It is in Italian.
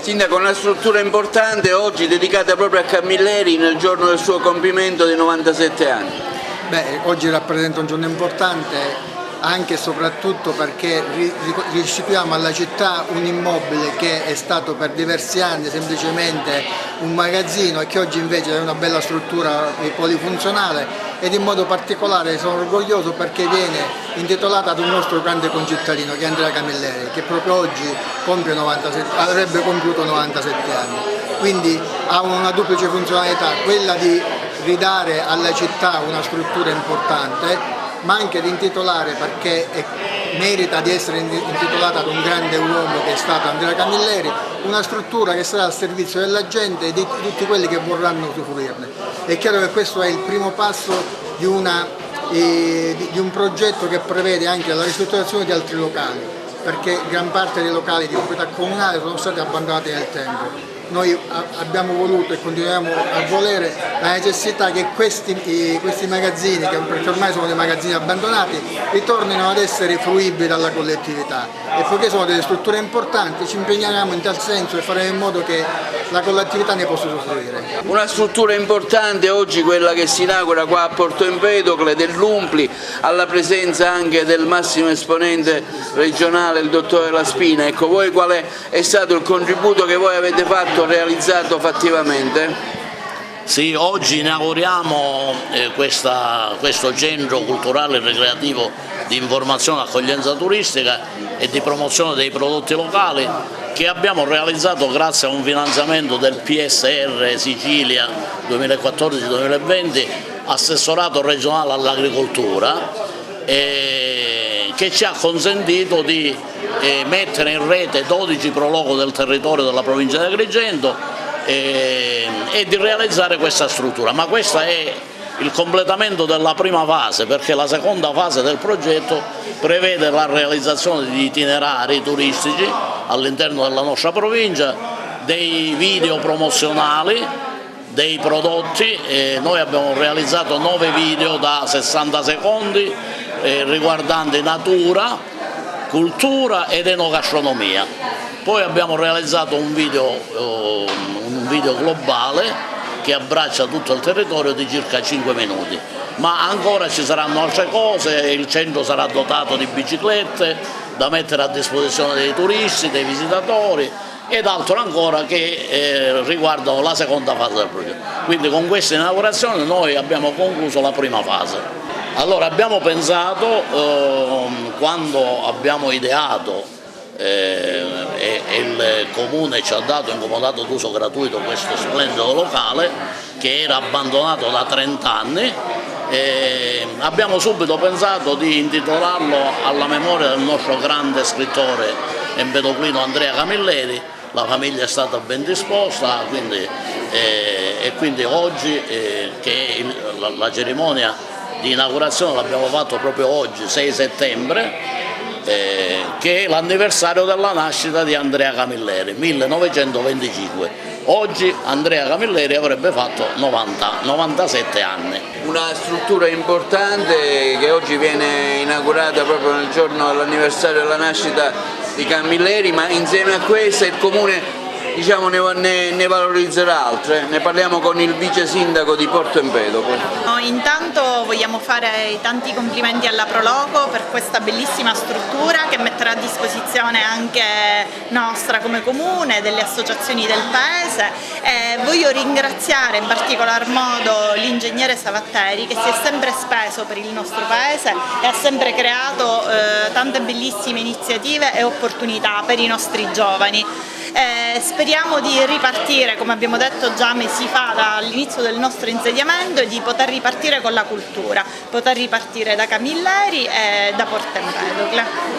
Sindaco, una struttura importante oggi dedicata proprio a Camilleri nel giorno del suo compimento dei 97 anni. Oggi rappresenta un giorno importante anche e soprattutto perché restituiamo alla città un immobile che è stato per diversi anni semplicemente un magazzino e che oggi invece è una bella struttura polifunzionale, ed in modo particolare sono orgoglioso perché viene intitolata ad un nostro grande concittadino che è Andrea Camilleri, che proprio oggi avrebbe compiuto 97 anni. Quindi ha una duplice funzionalità, quella di ridare alla città una struttura importante, ma anche di intitolare, perché merita di essere intitolata ad un grande uomo che è stato Andrea Camilleri, una struttura che sarà al servizio della gente e di tutti quelli che vorranno usufruirne. È chiaro che questo è il primo passo di un progetto che prevede anche la ristrutturazione di altri locali, perché gran parte dei locali di proprietà comunale sono stati abbandonati nel tempo. Noi abbiamo voluto e continuiamo a volere la necessità che questi magazzini, perché ormai sono dei magazzini abbandonati, ritornino ad essere fruibili dalla collettività, e poiché sono delle strutture importanti ci impegneremo in tal senso e faremo in modo che la collettività ne possa usufruire. Una struttura importante oggi quella che si inaugura qua a Porto Empedocle dell'Umpli, alla presenza anche del massimo esponente regionale, il dottore La Spina. Ecco, voi qual è stato il contributo che voi avete realizzato fattivamente? Sì, oggi inauguriamo questo centro culturale e recreativo di informazione, accoglienza turistica e di promozione dei prodotti locali, che abbiamo realizzato grazie a un finanziamento del PSR Sicilia 2014-2020, assessorato regionale all'agricoltura, che ci ha consentito di mettere in rete 12 prologo del territorio della provincia di Agrigento e di realizzare questa struttura. Ma questo è il completamento della prima fase, perché la seconda fase del progetto prevede la realizzazione di itinerari turistici all'interno della nostra provincia, dei video promozionali dei prodotti. Noi abbiamo realizzato 9 video da 60 secondi riguardanti natura, cultura ed enogastronomia. Poi abbiamo realizzato un video globale che abbraccia tutto il territorio di circa 5 minuti. Ma ancora ci saranno altre cose, il centro sarà dotato di biciclette da mettere a disposizione dei turisti, dei visitatori, ed altro ancora che riguardano la seconda fase del progetto. Quindi con questa inaugurazione noi abbiamo concluso la prima fase. Allora abbiamo pensato, quando abbiamo ideato e il Comune ci ha dato in comodato d'uso gratuito questo splendido locale che era abbandonato da 30 anni, abbiamo subito pensato di intitolarlo alla memoria del nostro grande scrittore empedoclino Andrea Camilleri. La famiglia è stata ben disposta, e quindi oggi che la cerimonia di inaugurazione l'abbiamo fatto proprio oggi, 6 settembre, che è l'anniversario della nascita di Andrea Camilleri, 1925. Oggi Andrea Camilleri avrebbe fatto 97 anni. Una struttura importante che oggi viene inaugurata proprio nel giorno dell'anniversario della nascita di Camilleri, ma insieme a questa il Comune ne valorizzerà altre. Ne parliamo con il vice sindaco di Porto Empedocle. Intanto vogliamo fare i tanti complimenti alla Proloco per questa bellissima struttura che metterà a disposizione anche nostra come Comune, delle associazioni del Paese, e voglio ringraziare in particolar modo l'ingegnere Savatteri, che si è sempre speso per il nostro Paese e ha sempre creato tante bellissime iniziative e opportunità per i nostri giovani. Speriamo di ripartire, come abbiamo detto già mesi fa dall'inizio del nostro insediamento, e di poter ripartire con la cultura, poter ripartire da Camilleri e da Porto Empedocle.